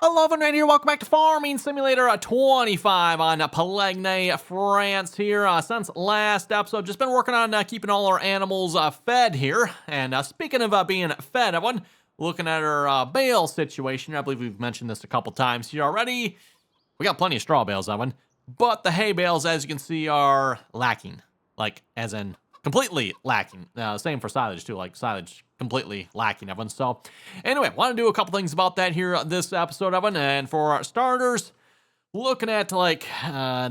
Hello, everyone, right here. Welcome back to Farming Simulator 25 on Pallegney, France here. Since last episode, just been working on keeping all our animals fed here. And speaking of being fed, everyone, looking at our bale situation. I believe we've mentioned this a couple times here already. We got plenty of straw bales, everyone. But the hay bales, as you can see, are lacking. Like, as in completely lacking. Same for silage, too. Like, silage completely lacking, everyone. So, anyway, want to do a couple things about that here this episode, everyone. And for our starters, looking at, like,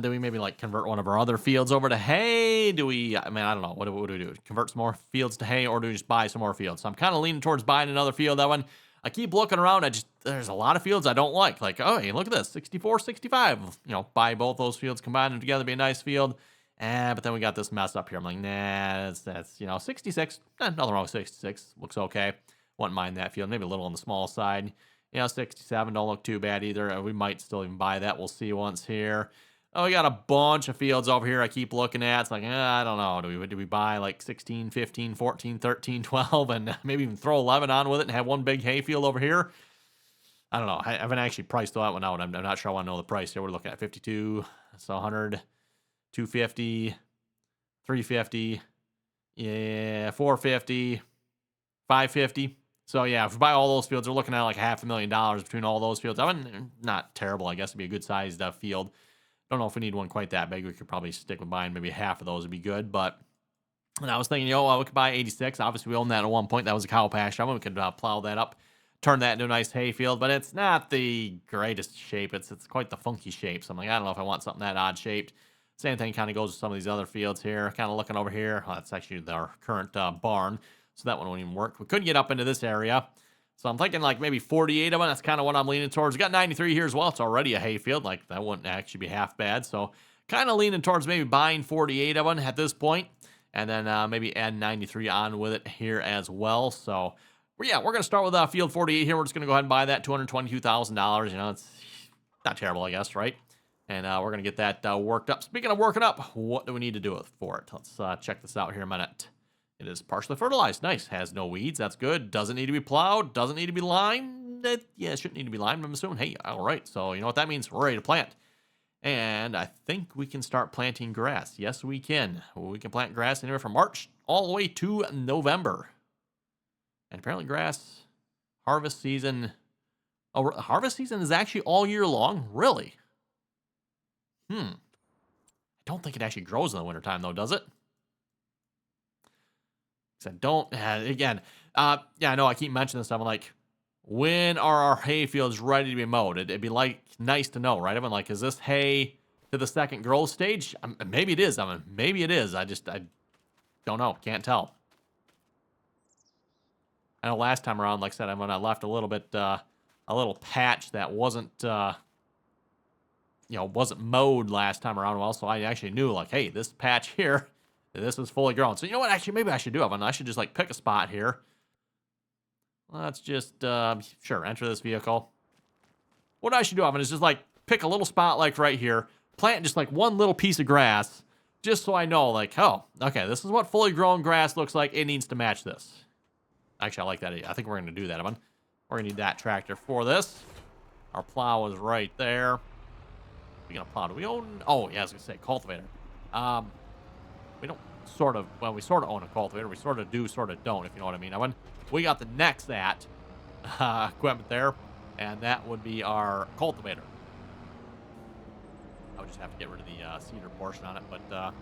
do we maybe, like, convert one of our other fields over to hay? Do we, I mean, I don't know. What do we do? Convert some more fields to hay, or do we just buy some more fields? So, I'm kind of leaning towards buying another field, that one. I keep looking around. There's a lot of fields I don't like. Like, oh, hey, look at this, 64, 65. You know, buy both those fields, combine them together, be a nice field. But then we got this mess up here. I'm like, nah, that's 66. Nothing wrong with 66. Looks okay. Wouldn't mind that field. Maybe a little on the small side. 67 don't look too bad either. We might still even buy that. We'll see once here. Oh, we got a bunch of fields over here I keep looking at. It's like, I don't know. Do we buy like 16, 15, 14, 13, 12, and maybe even throw 11 on with it and have one big hay field over here? I don't know. I haven't actually priced that one out. I'm not sure I want to know the price here. We're looking at 52, so 100, 250, 350, yeah, 450, 550. So yeah, if we buy all those fields, we're looking at like $500,000 between all those fields. I mean, not terrible. I guess it'd be a good sized field. Don't know if we need one quite that big. We could probably stick with buying maybe half of those would be good. But and I was thinking, we could buy 86. Obviously, we owned that at one point. That was a cow pasture. We could plow that up, turn that into a nice hay field. But it's not the greatest shape. It's quite the funky shape. So I'm like, I don't know if I want something that odd shaped. Same thing kind of goes with some of these other fields here. Kind of looking over here. Oh, that's actually our current barn. So that one won't even work. We could get up into this area. So I'm thinking like maybe 48 of them. That's kind of what I'm leaning towards. We got 93 here as well. It's already a hay field. Like that wouldn't actually be half bad. So kind of leaning towards maybe buying 48 of them at this point. And then maybe add 93 on with it here as well. So yeah, we're going to start with field 48 here. We're just going to go ahead and buy that $222,000. It's not terrible, I guess, right? And we're going to get that worked up. Speaking of working up, what do we need to do for it? Let's check this out here a minute. It is partially fertilized. Nice. Has no weeds. That's good. Doesn't need to be plowed. Doesn't need to be limed. It shouldn't need to be limed, I'm assuming. Hey, all right. So you know what that means? We're ready to plant. And I think we can start planting grass. Yes, we can. We can plant grass anywhere from March all the way to November. And apparently grass harvest season... Oh, harvest season is actually all year long? Really? I don't think it actually grows in the wintertime, though, does it? Because I don't... again, yeah, I know I keep mentioning this stuff. I'm like, when are our hay fields ready to be mowed? It'd be like nice to know, right? I'm like, is this hay to the second growth stage? Maybe it is. Maybe it is. I don't know. Can't tell. I know last time around, like I said, when I left a little bit, a little patch that wasn't... wasn't mowed last time around well, so I actually knew, like, hey, this patch here, this is fully grown. So you know what, actually, maybe I should do it. I should just, like, pick a spot here. Let's just, sure, enter this vehicle. What I should do, is just, like, pick a little spot, like, right here, plant just, like, one little piece of grass, just so I know, like, oh, okay, this is what fully grown grass looks like. It needs to match this. Actually, I like that idea. I think we're going to do that, We're going to need that tractor for this. Our plow is right there. We got a plow. Do we own? Oh, yeah, I was gonna say cultivator. We don't sort of. Well, we sort of own a cultivator. We sort of do, sort of don't, if you know what I mean. We got the next equipment there, and that would be our cultivator. I would just have to get rid of the cedar portion on it, but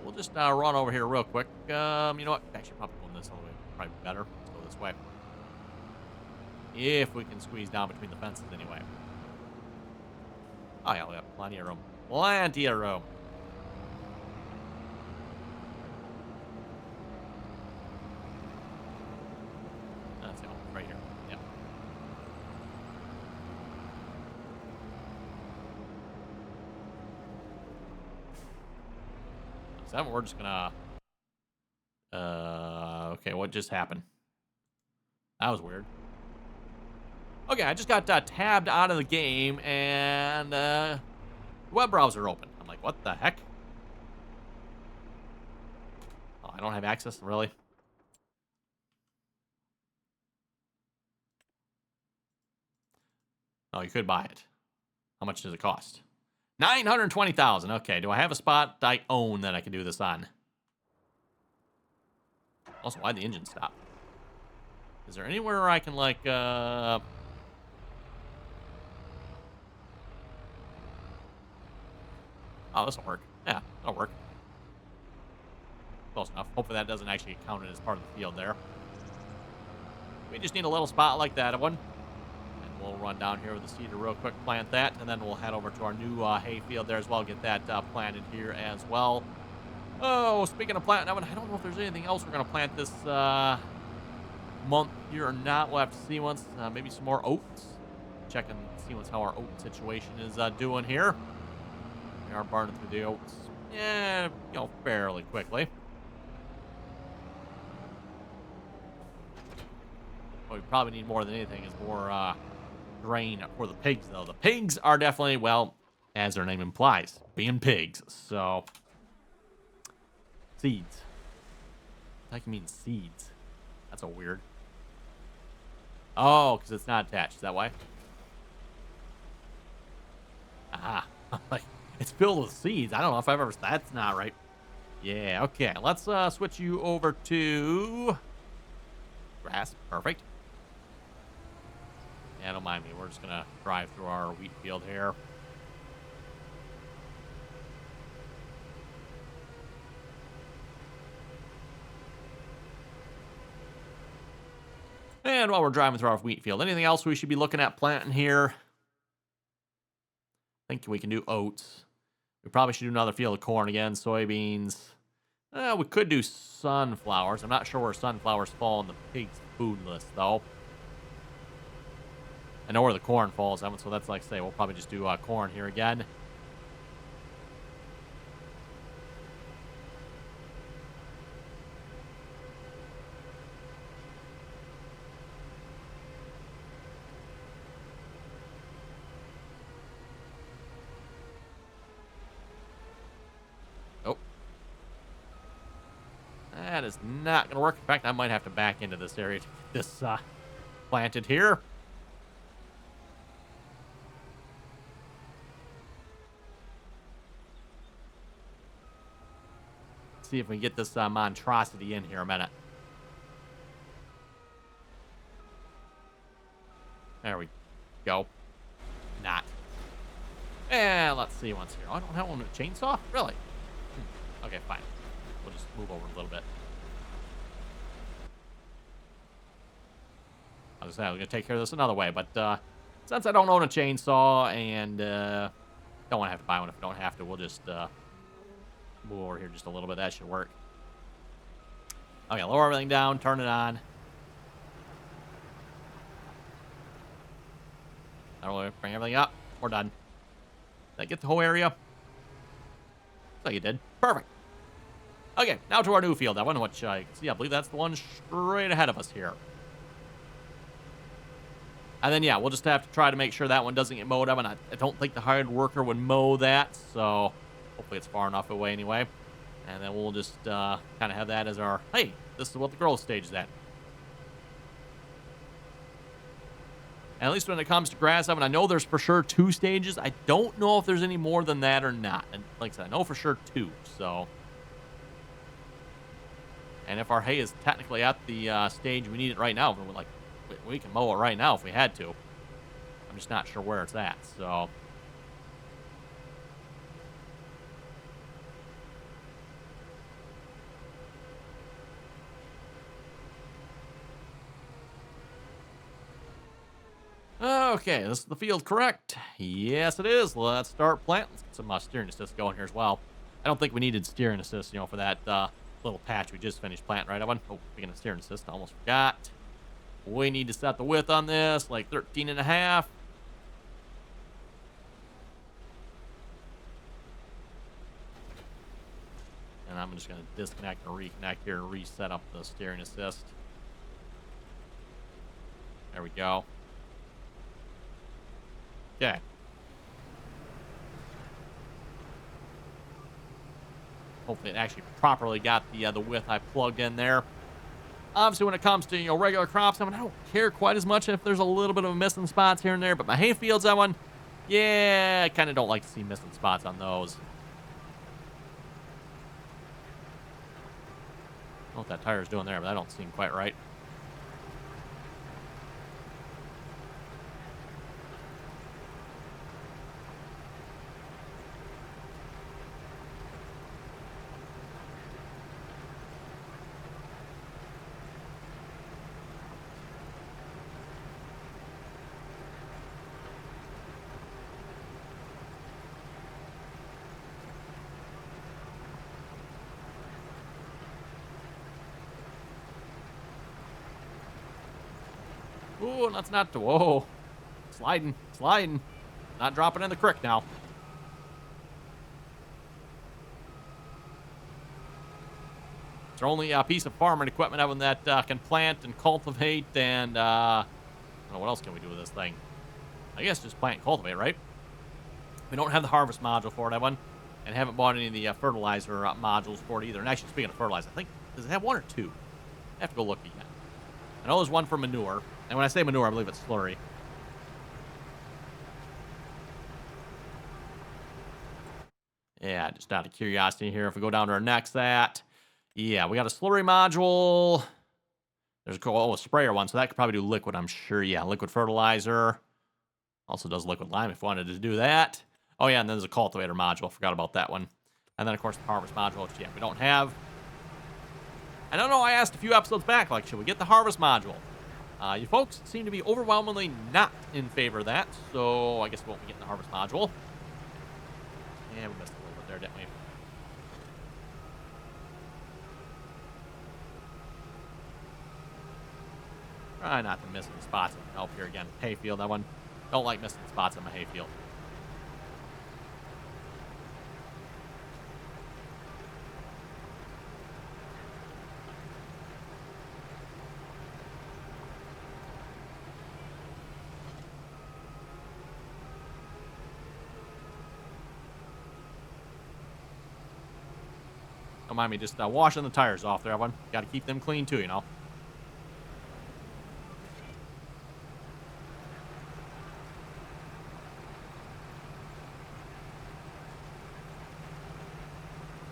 we'll just run over here real quick. You know what? Actually, probably going this way. Probably better. Let's go this way. If we can squeeze down between the fences, anyway. Oh, yeah, we got plenty of room. Plenty of room. That's it, right here. Yeah. So we're just gonna... okay, what just happened? That was weird. Okay, I just got tabbed out of the game, and the web browser open. I'm like, what the heck? Oh, I don't have access, really? Oh, you could buy it. How much does it cost? 920,000. Okay, do I have a spot I own that I can do this on? Also, why'd the engine stop? Is there anywhere I can, like, oh, this'll work. Yeah, that'll work. Close enough. Hopefully that doesn't actually get counted as part of the field there. We just need a little spot like that one. And we'll run down here with the seeder real quick, plant that, and then we'll head over to our new hay field there as well, get that planted here as well. Oh, speaking of planting, I don't know if there's anything else we're going to plant this month here or not. We'll have to see once. Maybe some more oats. Check and see what's how our oat situation is doing here. We are burning through the oats, yeah, fairly quickly. What we probably need more than anything is more grain for the pigs, though. The pigs are definitely, well, as their name implies, being pigs. So, seeds. I think it means seeds. That's a weird. Oh, because it's not attached. Is that why? Aha. Like, it's filled with seeds. I don't know if I've ever... That's not right. Yeah, okay. Let's switch you over to... grass. Perfect. Yeah, don't mind me. We're just going to drive through our wheat field here. And while we're driving through our wheat field, anything else we should be looking at planting here? I think we can do oats. We probably should do another field of corn again, soybeans. We could do sunflowers. I'm not sure where sunflowers fall on the pig's food list, though. I know where the corn falls, so that's like, say, we'll probably just do corn here again. Oh. That is not going to work. In fact, I might have to back into this area to get this planted here. See if we can get this monstrosity in here a minute. There we go. Not. And let's see once here. Oh, I don't have one with a chainsaw? Really? Okay, fine. We'll just move over a little bit. I was going to take care of this another way, but since I don't own a chainsaw and don't want to have to buy one if I don't have to, we'll just move over here just a little bit. That should work. Okay, lower everything down, turn it on. Now bring everything up. We're done. Did I get the whole area? Looks like you did. Perfect. Okay, now to our new field. That one, which you can see, I believe that's the one straight ahead of us here. And then, yeah, we'll just have to try to make sure that one doesn't get mowed up. And I don't think the hired worker would mow that, so hopefully it's far enough away anyway. And then we'll just kind of have that as our, hey, this is what the growth stage is at. And at least when it comes to grass, I know there's for sure 2 stages. I don't know if there's any more than that or not. And like I said, I know for sure 2, so. And if our hay is technically at the stage we need it right now, we're like, we can mow it right now if we had to. I'm just not sure where it's at, so. Okay, this is the field, correct? Yes, it is. Let's start planting. Let's get some steering assist going here as well. I don't think we needed steering assist, for that little patch we just finished planting, right? Oh, speaking of steering assist, I almost forgot. We need to set the width on this, like 13.5. And I'm just going to disconnect and reconnect here and reset up the steering assist. There we go. Okay. Hopefully it actually properly got the width I plugged in there. Obviously, when it comes to, regular crops, I don't care quite as much if there's a little bit of missing spots here and there, but my hay fields, that one, yeah, I kind of don't like to see missing spots on those. I don't know what that tire's doing there, but that don't seem quite right. Ooh, that's not, whoa. Sliding, sliding. Not dropping in the creek now. It's only a piece of farming equipment having that can plant and cultivate and, I don't know, what else can we do with this thing? I guess just plant and cultivate, right? We don't have the harvest module for it, Evan, and haven't bought any of the fertilizer modules for it either. And actually, speaking of fertilizer, I think, does it have one or two? I have to go look again. I know there's one for manure, and when I say manure, I believe it's slurry. Yeah, just out of curiosity here, if we go down to our next yeah, we got a slurry module. There's a sprayer one, so that could probably do liquid, I'm sure. Yeah, liquid fertilizer. Also does liquid lime if you wanted to do that. Oh, yeah, and then there's a cultivator module. Forgot about that one. And then, of course, the harvest module, which, yeah, we don't have. I don't know, I asked a few episodes back, like, should we get the harvest module? You folks seem to be overwhelmingly not in favor of that, so I guess we won't be getting the harvest module. Yeah, we missed a little bit there, didn't we? Try not to miss any spots. Help here again. Hayfield, that one. Don't like missing spots in my hayfield. Don't mind me just washing the tires off there, everyone. Got to keep them clean too, I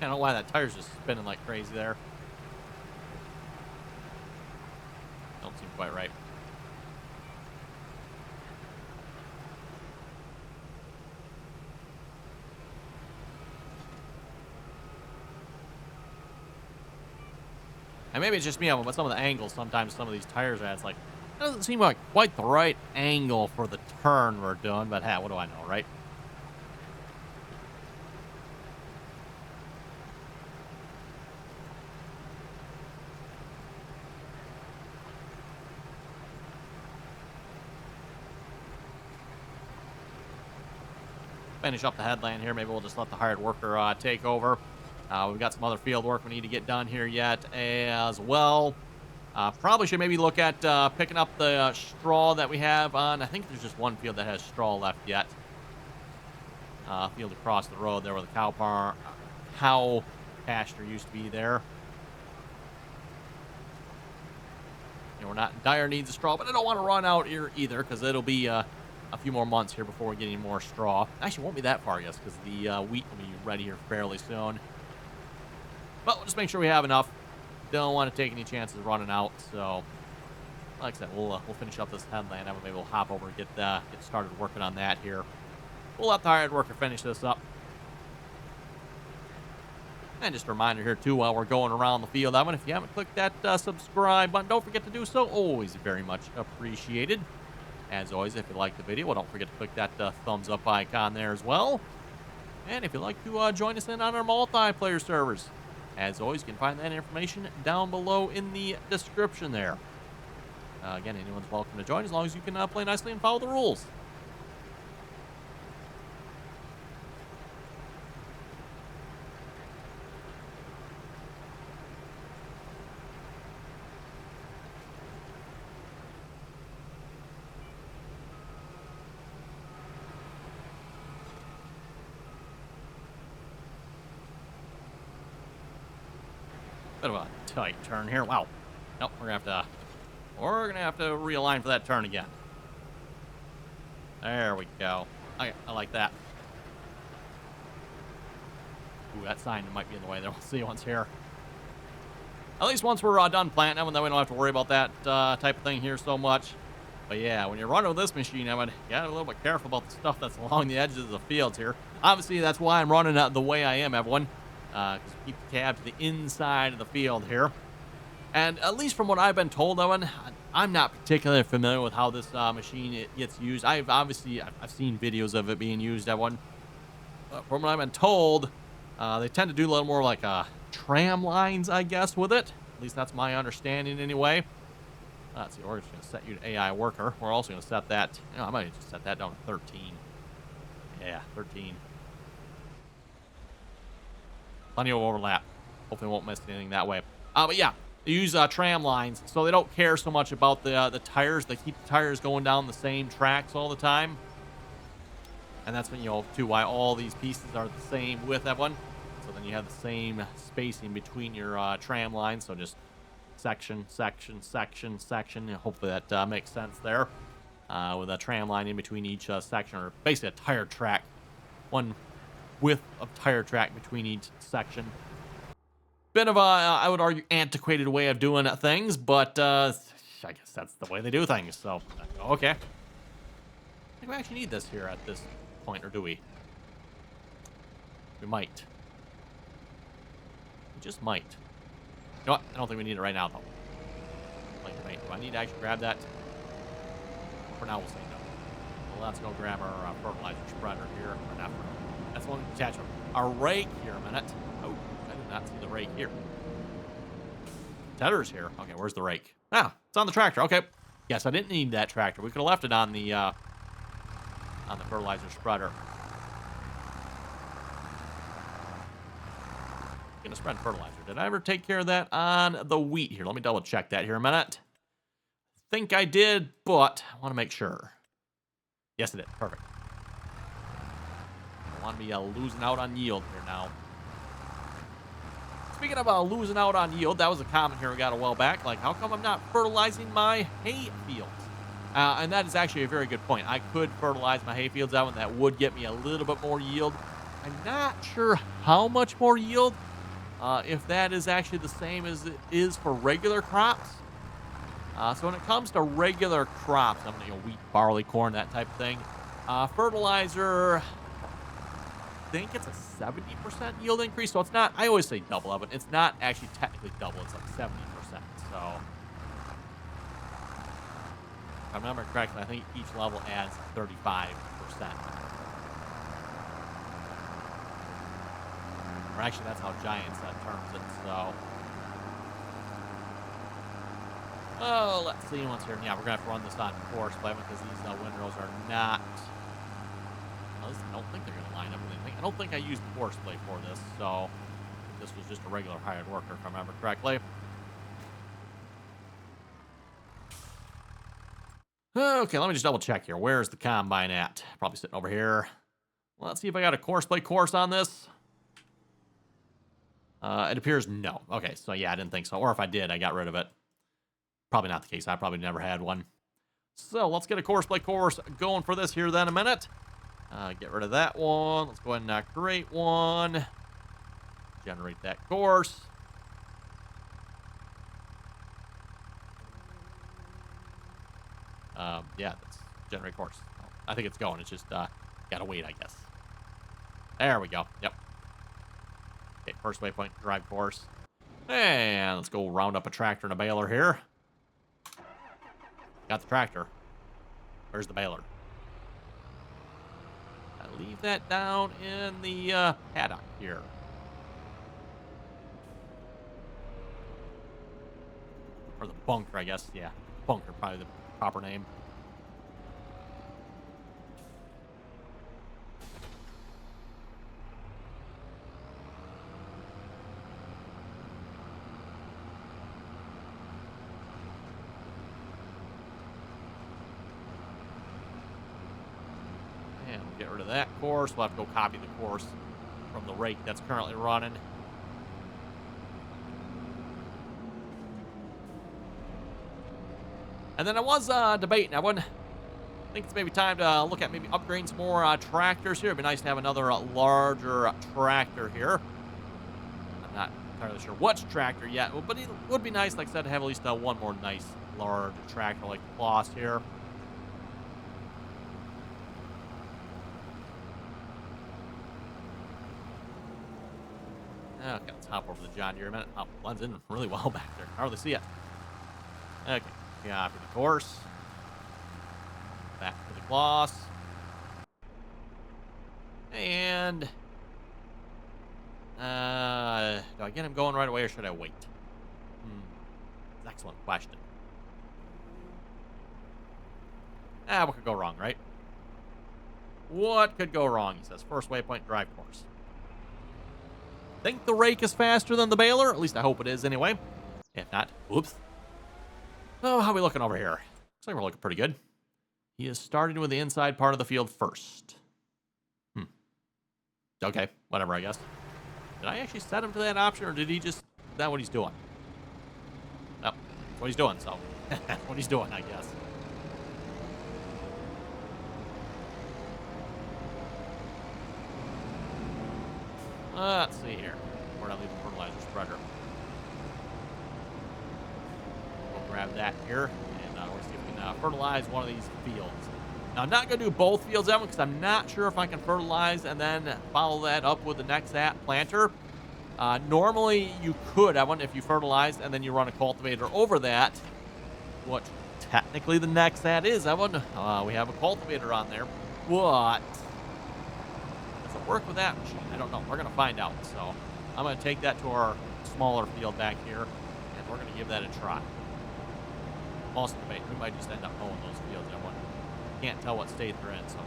don't know why that tire's just spinning like crazy there. Don't seem quite right. And maybe it's just me, but some of the angles sometimes some of these tires are at, it's like, it doesn't seem like quite the right angle for the turn we're doing, but hey, what do I know, right? Finish up the headland here. Maybe we'll just let the hired worker take over. We've got some other field work we need to get done here yet as well. Probably should maybe look at picking up the straw that we have on. I think there's just one field that has straw left yet. Field across the road there where the cow pasture used to be there. We're not in dire needs of straw, but I don't want to run out here either because it'll be a few more months here before we get any more straw. Actually, it won't be that far, I guess, because the wheat will be ready here fairly soon. But we'll just make sure we have enough. Don't want to take any chances running out. So, like I said, we'll finish up this headland. Maybe we'll hop over and get started working on that here. We'll let the hired worker finish this up. And just a reminder here, too, while we're going around the field, if you haven't clicked that subscribe button, don't forget to do so. Always very much appreciated. As always, if you like the video, don't forget to click that thumbs up icon there as well. And if you'd like to join us in on our multiplayer servers, as always, you can find that information down below in the description there. Again, anyone's welcome to join as long as you can play nicely and follow the rules. Bit of a tight turn here. Wow. Nope, we're gonna have to realign for that turn again. There we go. Okay, I like that. Ooh, that sign might be in the way there. We'll see once here. At least once we're done planting them, and then we don't have to worry about that type of thing here so much. But yeah, when you're running with this machine, you gotta be a little bit careful about the stuff that's along the edges of the fields here. Obviously, that's why I'm running the way I am, everyone. Because keep the cab to the inside of the field here. And at least from what I've been told, Owen, I'm not particularly familiar with how this machine gets used. I've seen videos of it being used, everyone. But from what I've been told, they tend to do a little more like tram lines, I guess, with it. At least that's my understanding anyway. Let's see, we're just going to set you to AI worker. We're also going to set that, I might just set that down to 13. Yeah, 13. Plenty of overlap. Hopefully we won't miss anything that way. But yeah, they use tram lines, so they don't care so much about the tires. They keep the tires going down the same tracks all the time. And that's when, too, why all these pieces are the same width, everyone. So then you have the same spacing between your tram lines. So just section, section, section, section. Hopefully that makes sense there. With a tram line in between each section, or basically a tire track. One width of tire track between each section. Bit of a, I would argue, antiquated way of doing things, but I guess that's the way they do things. So, okay. I think we actually need this here at this point, or do we? We might. We just might. You know what? I don't think we need it right now, though. Do I need to actually grab that? For now, we'll say no. Well, let's go grab our fertilizer spreader here. Or not. That's one attachment. Our rake here a minute. Oh, I did not see the rake here. Tedder's here. Okay, where's the rake? Ah, it's on the tractor. Okay. Yes, I didn't need that tractor. We could have left it on the fertilizer spreader. Gonna spread fertilizer. Did I ever take care of that on the wheat here? Let me double check that here a minute. Think I did, but I want to make sure. Yes, it did. Perfect. I want to be losing out on yield here now. Speaking of losing out on yield, that was a comment here we got a while back. Like, how come I'm not fertilizing my hay fields? And that is actually a very good point. I could fertilize my hay fields out, and that would get me a little bit more yield. I'm not sure how much more yield. If that is actually the same as it is for regular crops. So when it comes to regular crops, wheat, barley, corn, that type of thing, fertilizer, I think it's a 70% yield increase. So it's not, I always say double of it. It's not actually technically double. It's like 70%. So if I remember correctly, I think each level adds 35%. Or actually, that's how Giants terms it, so. Oh, let's see once here. Yeah, we're going to have to run this on force play because these windrows are not. I don't think they're going to line up with anything. I don't think I used the force play for this, so this was just a regular hired worker, if I remember correctly. Okay, let me just double check here. Where's the combine at? Probably sitting over here. Well, let's see if I got a course play course on this. It appears no. Okay, so yeah, I didn't think so. Or if I did, I got rid of it. Probably not the case. I probably never had one. So let's get a course play course going for this here then a minute. Get rid of that one. Let's go ahead and create one. Generate that course. Yeah, let's generate course. I think it's going. It's just gotta wait, I guess. There we go. Yep. Okay, first waypoint, drive course. And let's go round up a tractor and a baler here. Got the tractor. Where's the baler? I leave that down in the paddock here. Or the bunker, I guess. Yeah, bunker, probably the proper name. Get rid of that course. We'll have to go copy the course from the rake that's currently running. And then I was debating. I think it's maybe time to look at maybe upgrading some more tractors here. It'd be nice to have another larger tractor here. I'm not entirely sure which tractor yet, but it would be nice, like I said, to have at least one more nice large tractor like the Floss here. Okay, let's hop over the John Deere a minute. Oh, blends in really well back there. Hardly see it. Okay, yeah, for the course. Back to the Floss. And do I get him going right away or should I wait? That's an excellent question. What could go wrong, right? What could go wrong? He says, first waypoint drive course. Think the rake is faster than the baler? At least I hope it is anyway. If not, oops. Oh, how are we looking over here? Looks like we're looking pretty good. He is starting with the inside part of the field first. Okay, whatever, I guess. Did I actually set him to that option, or did he just... Is that what he's doing? Nope, that's what he's doing, so... That's what he's doing, I guess. Let's see here. Where did I leave the fertilizer spreader? We'll grab that here, and we'll see if we can fertilize one of these fields. Now, I'm not going to do both fields, Evan, because I'm not sure if I can fertilize and then follow that up with the next planter. Normally, you could, Evan, if you fertilize and then you run a cultivator over that. What technically the next is, Evan. We have a cultivator on there, but does it work with that machine? I don't know. We're going to find out. So I'm going to take that to our smaller field back here, and we're going to give that a try. Also debate. We might just end up mowing those fields, Evan. Can't tell what state they're in, so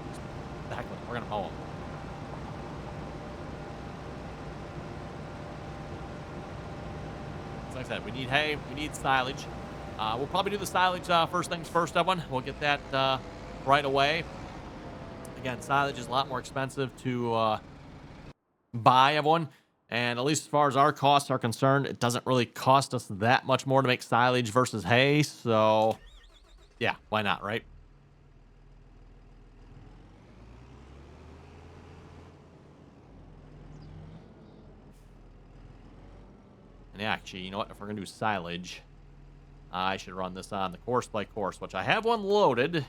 exactly, we're gonna mow them. So like I said, we need hay, we need silage. We'll probably do the silage first things first, Evan. We'll get that right away. Again, silage is a lot more expensive to buy, Evan, and at least as far as our costs are concerned, it doesn't really cost us that much more to make silage versus hay. So, yeah, why not, right? And yeah, actually, you know what? If we're going to do silage, I should run this on the course by course, which I have one loaded.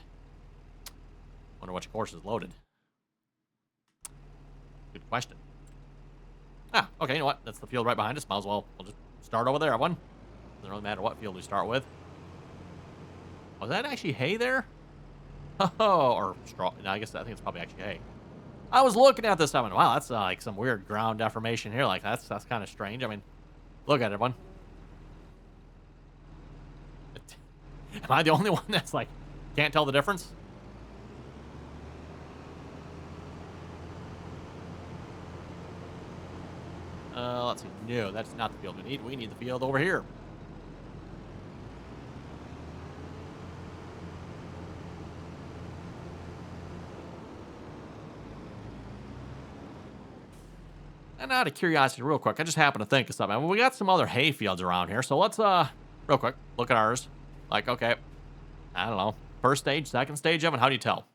Wonder which course is loaded. Good question. Okay, you know what? That's the field right behind us. Might as well, we'll just start over there, everyone. Doesn't really matter what field we start with. Was that actually hay there? Oh, or straw. No, I think it's probably actually hay. I was looking at this, I went, wow, that's like some weird ground deformation here. Like, that's kind of strange. I mean, look at it, everyone. Am I the only one that's like, can't tell the difference? Let's see. No, that's not the field we need. We need the field over here. And out of curiosity, real quick, I just happened to think of something. I mean, we got some other hay fields around here, so let's, real quick, look at ours. Like, okay, I don't know. First stage, second stage, Evan, how do you tell?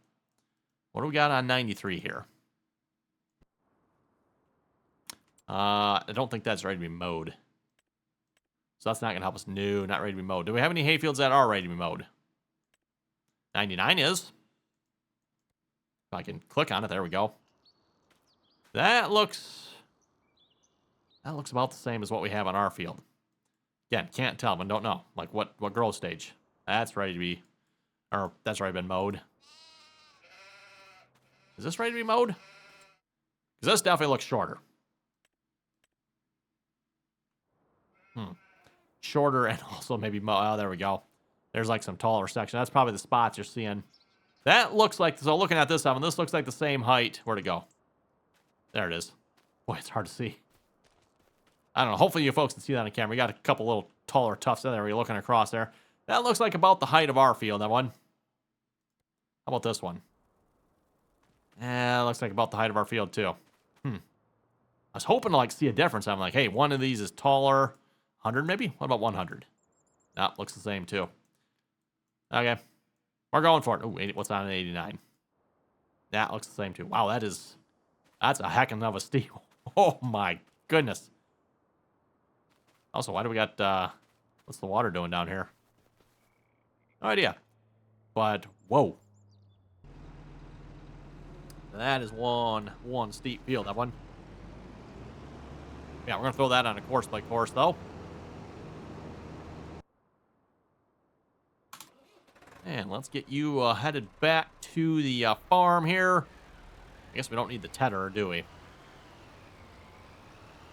What do we got on 93 here? I don't think that's ready to be mowed. So that's not going to help us. No, not ready to be mowed. Do we have any hay fields that are ready to be mowed? 99 is. If I can click on it, there we go. That looks about the same as what we have on our field. Again, can't tell, but don't know. Like what growth stage? That's ready to be, or that's already been mowed. Is this ready to be mowed? Because this definitely looks shorter. Shorter and also maybe oh, there we go. There's like some taller section. That's probably the spots you're seeing. That looks like, so looking at this one, this looks like the same height. Where'd it go? There it is. Boy, it's hard to see. I don't know. Hopefully you folks can see that on camera. We got a couple little taller tufts in there where you're looking across there. That looks like about the height of our field, that one. How about this one? Yeah, looks like about the height of our field too. I was hoping to like see a difference. I'm like, hey, one of these is taller. 100 maybe? What about 100? Nah, looks the same too. Okay. We're going for it. Oh, what's on an 89? That looks the same too. Wow, that's a heck of a steal. Oh my goodness. Also, why do we got, what's the water doing down here? No idea. But, whoa. That is one steep field, that one. Yeah, we're going to throw that on a course-by course, though. And let's get you headed back to the farm here. I guess we don't need the tedder, do we?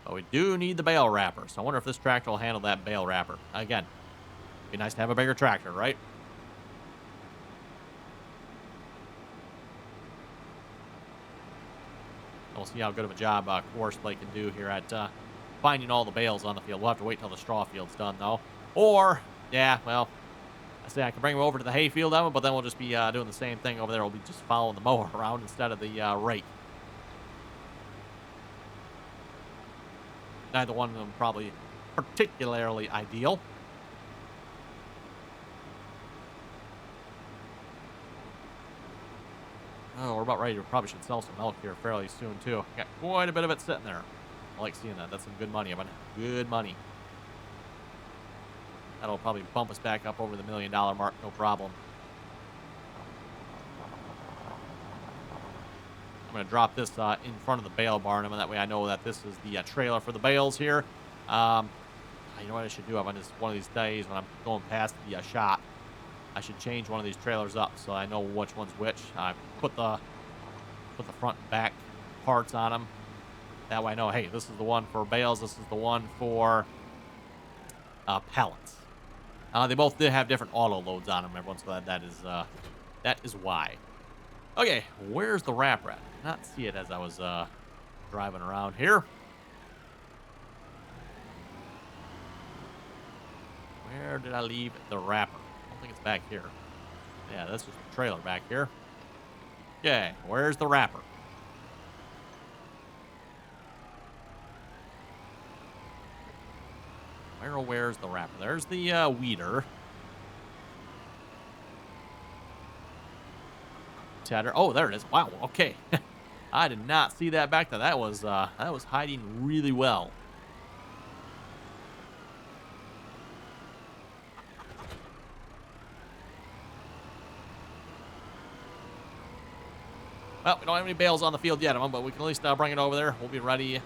But we do need the bale wrapper. So I wonder if this tractor will handle that bale wrapper. Again, it'd be nice to have a bigger tractor, right? We'll see how good of a job Course Play can do here at finding all the bales on the field. We'll have to wait till the straw field's done, though. Or, yeah, well, I say I can bring them over to the hay field, but then we'll just be doing the same thing over there. We'll be just following the mower around instead of the rake. Neither one of them probably particularly ideal. Oh, we're about ready. We probably should sell some milk here fairly soon, too. Got quite a bit of it sitting there. I like seeing that. That's some good money, Evan. Good money. That'll probably bump us back up over the $1 million mark, no problem. I'm going to drop this in front of the bale barn, and that way I know that this is the trailer for the bales here. You know what I should do? Evan, is one of these days when I'm going past the shop, I should change one of these trailers up so I know which one's which. I put the front and back parts on them. That way I know, hey, this is the one for bales. This is the one for pallets. They both did have different auto loads on them, everyone, so that is why. Okay, where's the wrapper at? I did not see it as I was driving around here. Where did I leave the wrapper? I don't think it's back here. Yeah, this is the trailer back here. Okay, where's the wrapper? Where's the wrapper? There's the weeder. Tedder. Oh, there it is. Wow. Okay. I did not see that back there. That was hiding really well. Well, we don't have any bales on the field yet, but we can at least bring it over there. We'll be ready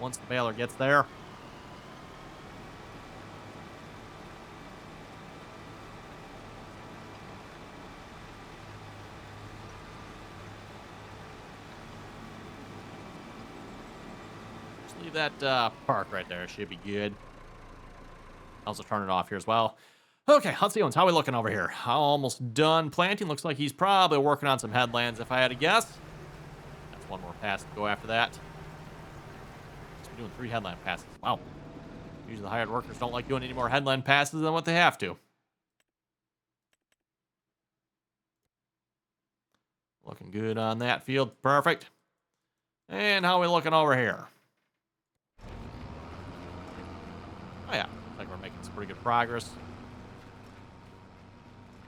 once the baler gets there. Just leave that park right there. Should be good. I'll also turn it off here as well. Okay, let's see, how are we looking over here? Almost done planting. Looks like he's probably working on some headlands, if I had to guess. That's one more pass to go after that. We're doing 3 headland passes. Wow. Usually the hired workers don't like doing any more headland passes than what they have to. Looking good on that field. Perfect. And how are we looking over here? Oh, yeah. Looks like we're making some pretty good progress.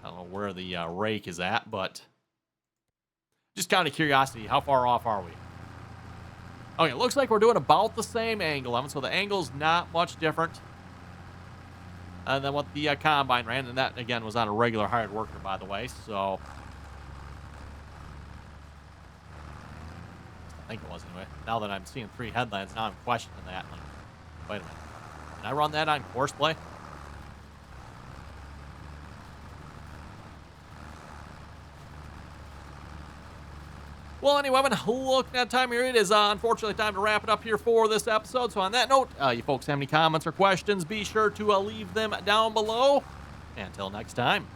I don't know where the rake is at, but just kind of curiosity, how far off are we? Okay, it looks like we're doing about the same angle, Evan, so the angle's not much different than what the combine ran, and that, again, was on a regular hired worker, by the way, so I think it was, anyway. Now that I'm seeing 3 headlands, now I'm questioning that. Like, wait a minute. Can I run that on Course Play? Well, anyway, Evan, looking at time here, it is unfortunately time to wrap it up here for this episode. So on that note, you folks have any comments or questions, be sure to leave them down below. And until next time.